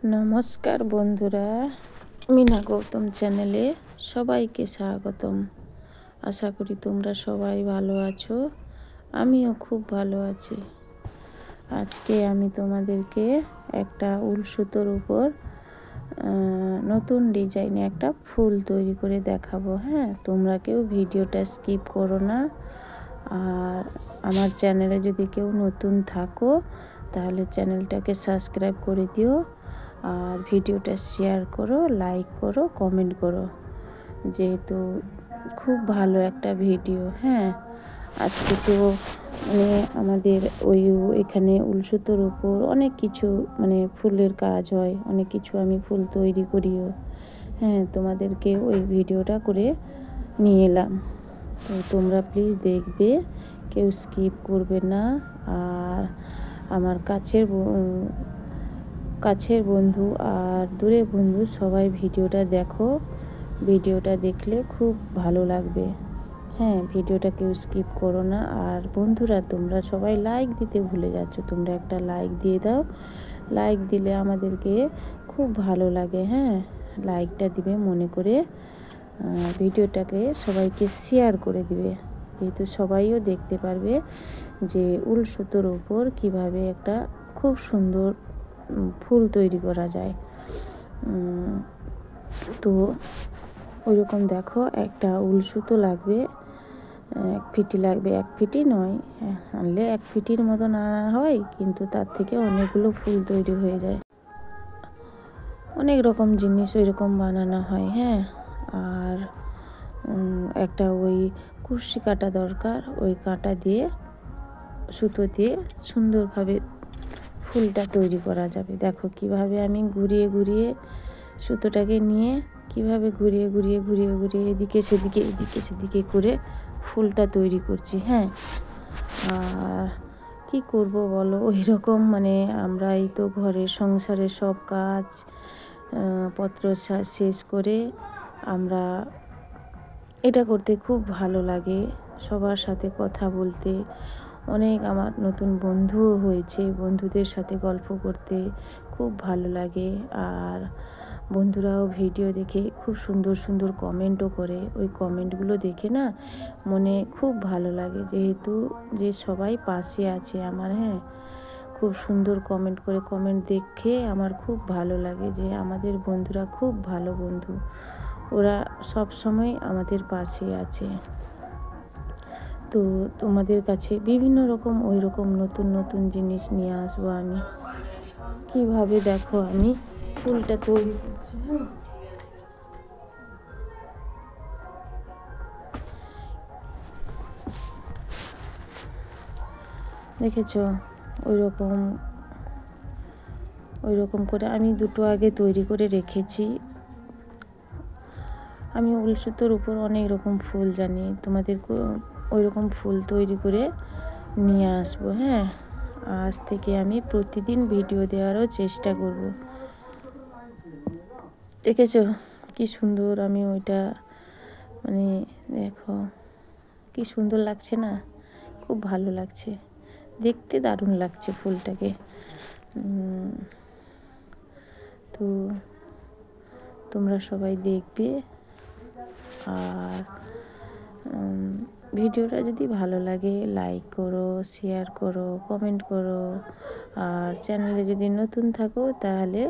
নমস্কার বন্ধুরা, মিনা গৌতম চ্যানেলে সবাইকে স্বাগতম। আশা করি তোমরা সবাই ভালো আছো, আমিও খুব ভালো আছি। আজকে আমি তোমাদেরকে একটা উল সুতোর উপর নতুন ডিজাইনে একটা ফুল তৈরি করে দেখাবো। হ্যাঁ, তোমরা কেউ ভিডিওটা স্কিপ করো না। আর আমার চ্যানেলে যদি কেউ নতুন থাকো তাহলে চ্যানেলটাকে সাবস্ক্রাইব করে দিও, আর ভিডিওটা শেয়ার করো, লাইক করো, কমেন্ট করো, যেহেতু খুব ভালো একটা ভিডিও। হ্যাঁ, আজকে তো আমাদের এখানে উল সুতোর উপর অনেক কিছু ফুলের কাজ হয়, অনেক কিছু আমি ফুল তৈরি করিও। হ্যাঁ, তোমাদেরকে ওই ভিডিওটা করে নিয়ে এলাম। তো তোমরা প্লিজ দেখবে, কেউ স্কিপ করবে না। আর আমার কাছের বন্ধু আর দূরের বন্ধু সবাই ভিডিওটা দেখো। ভিডিওটা দেখলে খুব ভালো লাগবে। হ্যাঁ, ভিডিওটা কেউ স্কিপ করো না। আর বন্ধুরা, তোমরা সবাই লাইক দিতে ভুলে যাচ্ছ, তোমরা একটা লাইক দিয়ে দাও। লাইক দিলে আমাদেরকে খুব ভালো লাগে। হ্যাঁ, লাইকটা দিবে মনে করে। ভিডিওটাকে সবাইকে শেয়ার করে দিবে, যেহেতু সবাইও দেখতে পারবে যে উল সুতোর উপর কীভাবে একটা খুব সুন্দর ফুল তৈরি করা যায়। তো ওইরকম দেখো, একটা উল সুতো লাগবে, 1 ফিটি লাগবে। 1 ফিটি নয়, আনলে 1 ফিটির মতন আনা হয়, কিন্তু তার থেকে অনেকগুলো ফুল তৈরি হয়ে যায়। অনেক রকম জিনিস ওই রকম বানানো হয়। হ্যাঁ, আর একটা ওই কুরশি কাঁটা দরকার, ওই কাঁটা দিয়ে সুতো দিয়ে সুন্দরভাবে ফুলটা তৈরি করা যাবে। দেখো কিভাবে আমি ঘুরিয়ে ঘুরিয়ে সুতোটাকে নিয়ে কিভাবে ঘুরিয়ে ঘুরিয়ে ঘুরিয়ে ঘুরিয়ে এদিকে সেদিকে করে ফুলটা তৈরি করছি। হ্যাঁ, আর কি করব বলো, ওই রকম আমরা এই তো ঘরের সংসারের সব কাজ পত্র শেষ করে আমরা এটা করতে খুব ভালো লাগে, সবার সাথে কথা বলতে। অনেক আমার নতুন বন্ধুও হয়েছে, বন্ধুদের সাথে গল্প করতে খুব ভালো লাগে। আর বন্ধুরাও ভিডিও দেখে খুব সুন্দর সুন্দর কমেন্টও করে। ওই কমেন্টগুলো দেখে না মনে খুব ভালো লাগে, যেহেতু যে সবাই পাশে আছে আমার। হ্যাঁ, খুব সুন্দর কমেন্ট করে, কমেন্ট দেখে আমার খুব ভালো লাগে যে আমাদের বন্ধুরা খুব ভালো বন্ধু, ওরা সব সময় আমাদের পাশে আছে। তো তোমাদের কাছে বিভিন্ন রকম ওই রকম নতুন নতুন জিনিস নিয়ে আসবো আমি। কিভাবে দেখো আমি ফুলটা তৈরি করছি। দেখেছো, ওই রকম করে আমি দুটো আগে তৈরি করে রেখেছি। আমি উল সুতোর উপর অনেক রকম ফুল জানি, তোমাদের ওই রকম ফুল তৈরি করে নিয়ে আসবো। হ্যাঁ, আজ থেকে আমি প্রতিদিন ভিডিও দেওয়ারও চেষ্টা করব। দেখেছো কি সুন্দর আমি ওইটা দেখো কি সুন্দর লাগছে না, খুব ভালো লাগছে দেখতে, দারুণ লাগছে ফুলটাকে। তো তোমরা সবাই দেখবে, আর ভিডিওটা যদি ভালো লাগে লাইক করো, শেয়ার করো, কমেন্ট করো। আর চ্যানেলে যদি নতুন থাকো তাহলে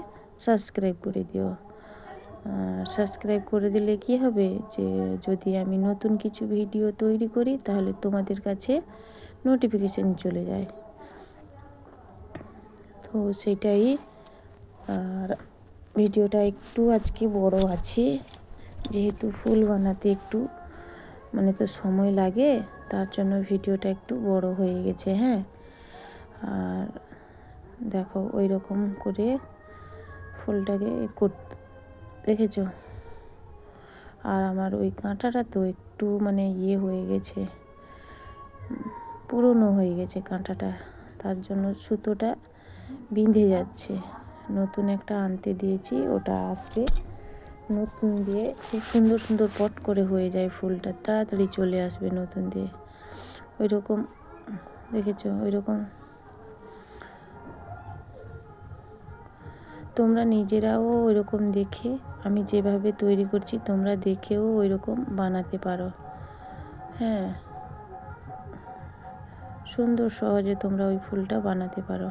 সাবস্ক্রাইব করে দিও। সাবস্ক্রাইব করে দিলে কি হবে, যে যদি আমি নতুন কিছু ভিডিও তৈরি করি তাহলে তোমাদের কাছে নোটিফিকেশন চলে যায়। তো সেটাই। আর ভিডিওটা একটু আজকে বড় আছে, যেহেতু ফুল বানাতে একটু তো সময় লাগে, তার জন্য ভিডিওটা একটু বড় হয়ে গেছে। হ্যাঁ, আর দেখো ওই রকম করে ফুলটাকে দেখেছো। আর আমার ওই কাঁটাটা তো একটু ইয়ে হয়ে গেছে, পুরনো হয়ে গেছে কাঁটাটা, তার জন্য সুতোটা বিঁধে যাচ্ছে। নতুন একটা আনতে দিয়েছি, ওটা আসবে নতুন দিয়ে, খুব সুন্দর সুন্দর পট করে হয়ে যায় ফুলটা, তাড়াতাড়ি চলে আসবে নতুন দিয়ে। ওই রকম দেখেছো, ওই রকম তোমরা নিজেরাও ওইরকম দেখে, আমি যেভাবে তৈরি করছি তোমরা দেখেও ওইরকম বানাতে পারো। হ্যাঁ, সুন্দর সহজে তোমরা ওই ফুলটা বানাতে পারো।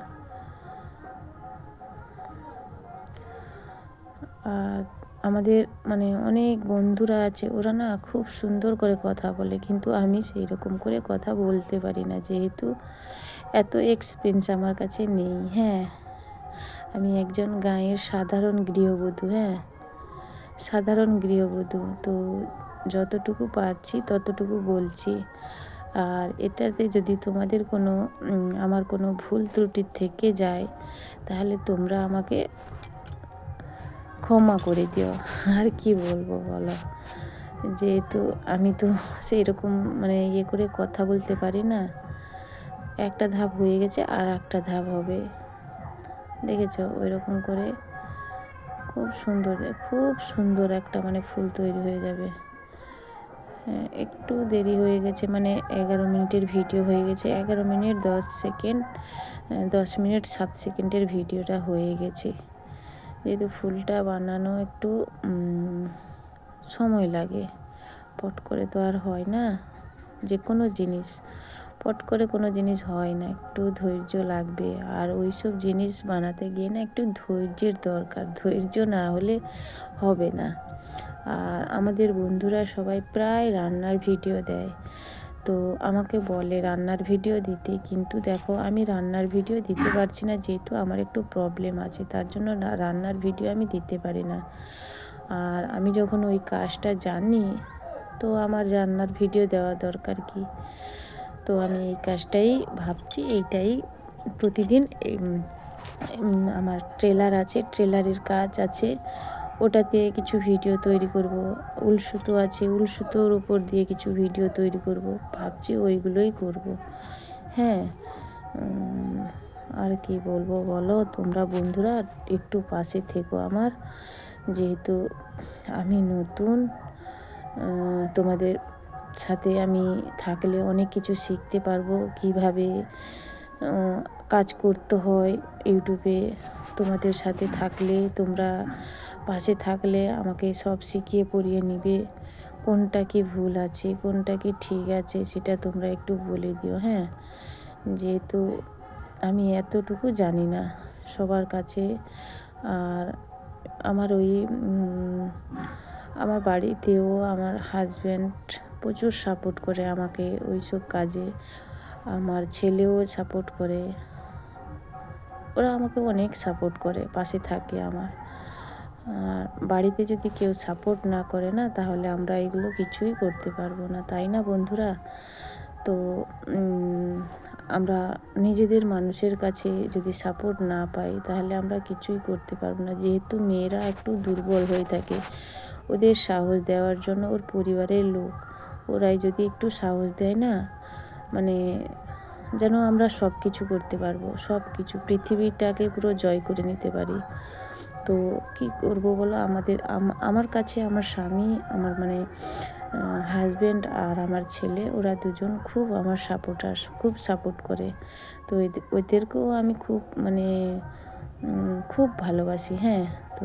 আর আমাদের মানে অনেক বন্ধুরা আছে, ওরা না খুব সুন্দর করে কথা বলে, কিন্তু আমি সেই রকম করে কথা বলতে পারি না, যেহেতু এত এক্সপিরিয়েন্স আমার কাছে নেই। হ্যাঁ, আমি একজন গাঁয়ের সাধারণ গৃহবধূ। হ্যাঁ, সাধারণ গৃহবধূ, তো যতটুকু পারছি ততটুকু বলছি। আর এটাতে যদি তোমাদের কোনো আমার কোনো ভুল ত্রুটি থেকে যায়, তাহলে তোমরা আমাকে ক্ষমা করে দিও। আর কি বলবো বলো, যেহেতু আমি তো সেই রকম মানে ইয়ে করে কথা বলতে পারি না। একটা ধাপ হয়ে গেছে, আর একটা ধাপ হবে, দেখেছো? ওই রকম করে খুব সুন্দর একটা মানে ফুল তৈরি হয়ে যাবে। হ্যাঁ, একটু দেরি হয়ে গেছে, মানে 11 মিনিটের ভিডিও হয়ে গেছে, 11 মিনিট 10 সেকেন্ড, 10 মিনিট 7 সেকেন্ডের ভিডিওটা হয়ে গেছে। যেহেতু ফুলটা বানানো একটু সময় লাগে, পট করে তো আর হয় না। যে কোনো জিনিস পট করে কোনো জিনিস হয় না, একটু ধৈর্য লাগবে। আর ওই সব জিনিস বানাতে গিয়ে না একটু ধৈর্যের দরকার, ধৈর্য না হলে হবে না। আর আমাদের বন্ধুরা সবাই প্রায় রান্নার ভিডিও দেয়, তো আমাকে বলে রান্নার ভিডিও দিতে, কিন্তু দেখো আমি রান্নার ভিডিও দিতে পারছি না, যেহেতু আমার একটু প্রবলেম আছে, তার জন্য রান্নার ভিডিও আমি দিতে পারি না। আর আমি যখন ওই কাজটা জানি, তো আমার রান্নার ভিডিও দেওয়া দরকার কি? তো আমি এই কাজটাই ভাবছি, এইটাই প্রতিদিন আমার ট্রেলার আছে, ট্রেলারের কাজ আছে, ওটাতে কিছু ভিডিও তৈরি করব। উলসুতো আছে, উলসুতোর উপর দিয়ে কিছু ভিডিও তৈরি করব, ভাবছি ওইগুলোই করব। হ্যাঁ, আর কি বলবো বলো, তোমরা বন্ধুরা একটু পাশে থেকো আমার, যেহেতু আমি নতুন। তোমাদের সাথে আমি থাকলে অনেক কিছু শিখতে পারবো, কিভাবে কাজ করতে হয় ইউটিউবে। তোমাদের সাথে থাকলে, তোমরা পাশে থাকলে আমাকে সব শিখিয়ে পড়িয়ে নিবে, কোনটা কি ভুল আছে কোনটা কি ঠিক আছে সেটা তোমরা একটু বলে দিও। হ্যাঁ, যেহেতু আমি এতটুকু জানি না সবার কাছে। আর আমার আমার বাড়িতেও আমার হাজব্যান্ড প্রচুর সাপোর্ট করে আমাকে ওই সব কাজে, আমার ছেলেও সাপোর্ট করে, ওরা আমাকে অনেক সাপোর্ট করে, পাশে থাকে আমার। আর বাড়িতে যদি কেউ সাপোর্ট না করে না, তাহলে আমরা এগুলো কিছুই করতে পারবো না, তাই না বন্ধুরা? তো আমরা নিজেদের মানুষের কাছে যদি সাপোর্ট না পাই, তাহলে আমরা কিছুই করতে পারবো না। যেহেতু মেয়েরা একটু দুর্বল হয়ে থাকে, ওদের সাহস দেওয়ার জন্য ওর পরিবারের লোক, ওরাই যদি একটু সাহস দেয় না, মানে যেন আমরা সব কিছু করতে পারবো, সব কিছু, পৃথিবীটাকে পুরো জয় করে নিতে পারি। তো কি করব বলো, আমার কাছে আমার স্বামী, আমার মানে হাজব্যান্ড আর আমার ছেলে, ওরা দুজন খুব আমার সাপোর্টার, খুব সাপোর্ট করে। তো ওদেরকেও আমি খুব মানে খুব ভালোবাসি। হ্যাঁ, তো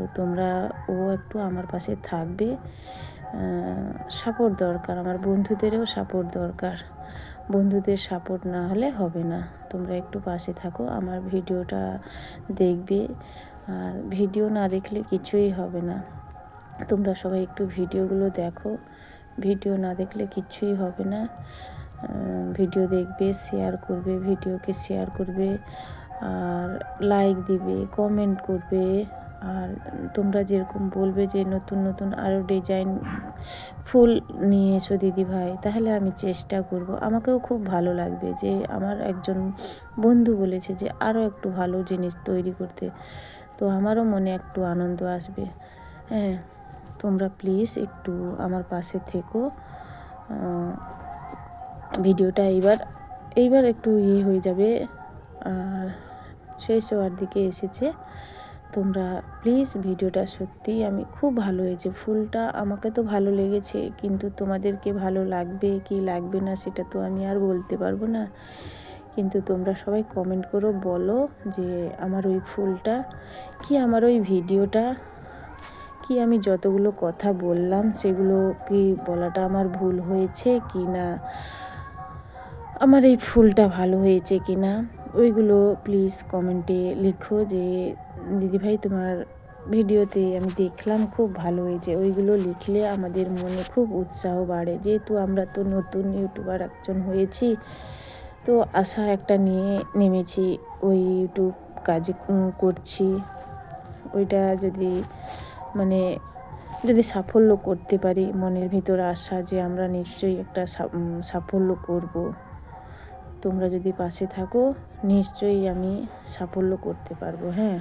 ও একটু আমার পাশে থাকবে, সাপোর্ট দরকার, আমার বন্ধুদেরও সাপোর্ট দরকার, বন্ধুদের সাপোর্ট না হলে হবে না। তোমরা একটু পাশে থাকো, আমার ভিডিওটা দেখবে, আর ভিডিও না দেখলে কিছুই হবে না। তোমরা সবাই একটু ভিডিওগুলো দেখো, ভিডিও না দেখলে কিছুই হবে না। ভিডিও দেখবে, শেয়ার করবে, ভিডিওকে শেয়ার করবে, আর লাইক দিবে, কমেন্ট করবে। আর তোমরা যেরকম বলবে যে নতুন নতুন আরও ডিজাইন ফুল নিয়ে এসো দিদি ভাই, তাহলে আমি চেষ্টা করব। আমাকেও খুব ভালো লাগবে যে আমার একজন বন্ধু বলেছে যে আরও একটু ভালো জিনিস তৈরি করতে, তো আমারও মনে একটু আনন্দ আসবে। হ্যাঁ, তোমরা প্লিজ একটু আমার পাশে থেকো। ভিডিওটা এইবার একটু হয়ে যাবে, আর শেষ হওয়ার দিকে এসেছে। তোমরা প্লিজ ভিডিওটা সত্যিই আমি খুব ভালো হয়েছে, ফুলটা আমাকে তো ভালো লেগেছে, কিন্তু তোমাদেরকে ভালো লাগবে কি লাগবে না সেটা তো আমি আর বলতে পারবো না। কিন্তু তোমরা সবাই কমেন্ট করো, বলো যে আমার ওই ফুলটা কি, আমার ওই ভিডিওটা কি, আমি যতগুলো কথা বললাম সেগুলো কি বলাটা আমার ভুল হয়েছে কি না, আমার এই ফুলটা ভালো হয়েছে কি না, ওইগুলো প্লিজ কমেন্টে লিখো যে দিদিভাই তোমার ভিডিওতে আমি দেখলাম খুব ভালো হয়েছে। ওইগুলো লিখলে আমাদের মনে খুব উৎসাহ বাড়ে, যেহেতু আমরা তো নতুন ইউটিউবার একজন হয়েছি, তো আশা একটা নিয়ে নেমেছি, ওই ইউটিউব কাজ করছি। ওইটা মানে যদি সাফল্য করতে পারি, মনের ভিতর আশা যে আমরা নিশ্চয়ই একটা সাফল্য করব। তোমরা যদি পাশে থাকো নিশ্চয়ই আমি সাফল্য করতে পারবো। হ্যাঁ,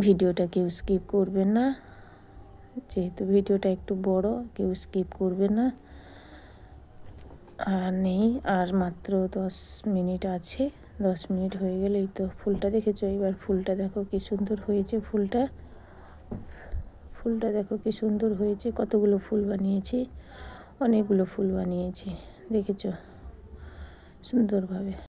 ভিডিওটা কেউ স্কিপ করবেন না, যেহেতু ভিডিওটা একটু বড়, কেউ স্কিপ করবে না। আর নেই, আর মাত্র 10 মিনিট আছে, 10 মিনিট হয়ে গেলে এই তো ফুলটা দেখেছো। এবার ফুলটা দেখো কি সুন্দর হয়েছে, ফুলটা দেখো কি সুন্দর হয়েছে। কতগুলো ফুল বানিয়েছি, অনেকগুলো ফুল বানিয়েছি, দেখেছো সুন্দরভাবে।